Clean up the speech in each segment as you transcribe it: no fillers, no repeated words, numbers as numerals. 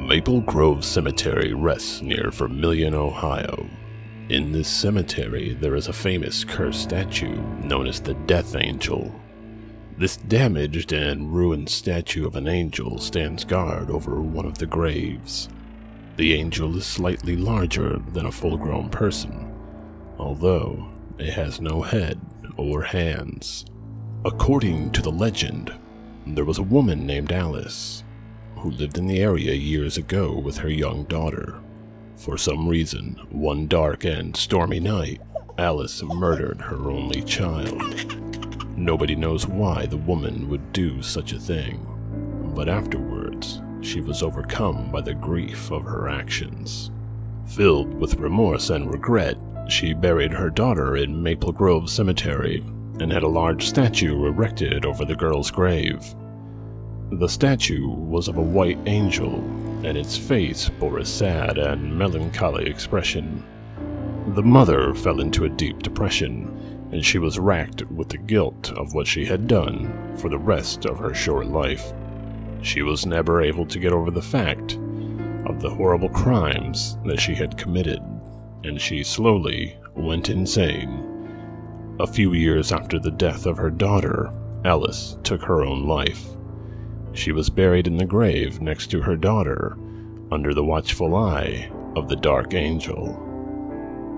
Maple Grove Cemetery rests near Vermilion, Ohio. In this cemetery, there is a famous cursed statue known as the Death Angel. This damaged and ruined statue of an angel stands guard over one of the graves. The angel is slightly larger than a full-grown person, although it has no head or hands. According to the legend, there was a woman named Alice who lived in the area years ago with her young daughter. For some reason, one dark and stormy night, Alice murdered her only child. Nobody knows why the woman would do such a thing, but afterwards, she was overcome by the grief of her actions. Filled with remorse and regret, she buried her daughter in Maple Grove Cemetery and had a large statue erected over the girl's grave. The statue was of a white angel, and its face bore a sad and melancholy expression. The mother fell into a deep depression, and she was racked with the guilt of what she had done for the rest of her short life. She was never able to get over the fact of the horrible crimes that she had committed, and she slowly went insane. A few years after the death of her daughter, Alice took her own life. She was buried in the grave next to her daughter, under the watchful eye of the Dark Angel.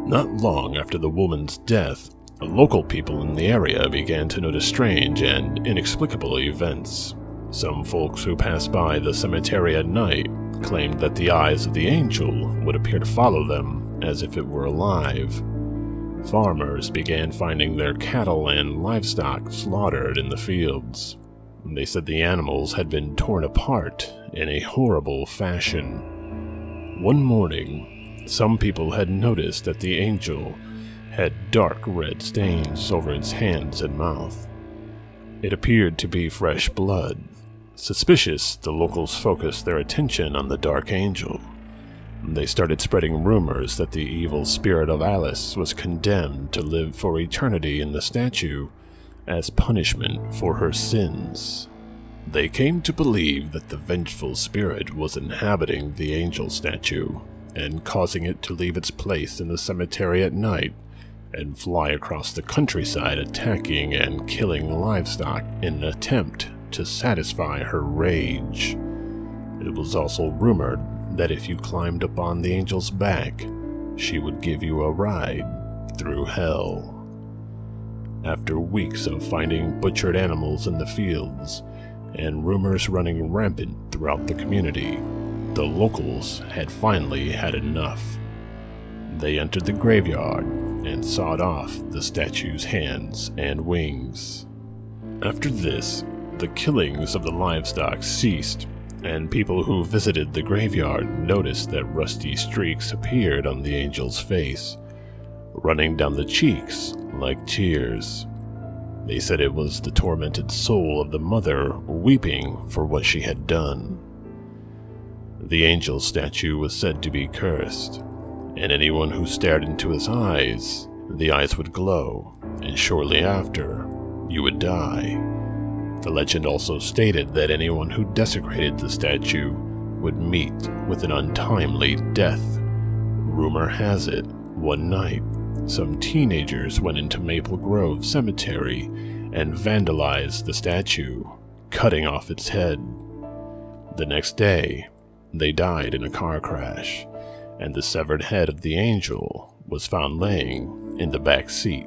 Not long after the woman's death, local people in the area began to notice strange and inexplicable events. Some folks who passed by the cemetery at night claimed that the eyes of the angel would appear to follow them as if it were alive. Farmers began finding their cattle and livestock slaughtered in the fields. They said the animals had been torn apart in a horrible fashion. One morning, some people had noticed that the angel had dark red stains over its hands and mouth. It appeared to be fresh blood. Suspicious, the locals focused their attention on the Dark Angel. They started spreading rumors that the evil spirit of Alice was condemned to live for eternity in the statue as punishment for her sins. They came to believe that the vengeful spirit was inhabiting the angel statue and causing it to leave its place in the cemetery at night and fly across the countryside, attacking and killing livestock in an attempt to satisfy her rage. It was also rumored that if you climbed up on the angel's back, she would give you a ride through hell. After weeks of finding butchered animals in the fields and rumors running rampant throughout the community, the locals had finally had enough. They entered the graveyard and sawed off the statue's hands and wings. After this, the killings of the livestock ceased, and people who visited the graveyard noticed that rusty streaks appeared on the angel's face, running down the cheeks like tears. They said it was the tormented soul of the mother weeping for what she had done. The angel statue was said to be cursed, and anyone who stared into his eyes, the eyes would glow, and shortly after, you would die. The legend also stated that anyone who desecrated the statue would meet with an untimely death. Rumor has it, one night, some teenagers went into Maple Grove Cemetery and vandalized the statue, cutting off its head. The next day, they died in a car crash, and the severed head of the angel was found laying in the back seat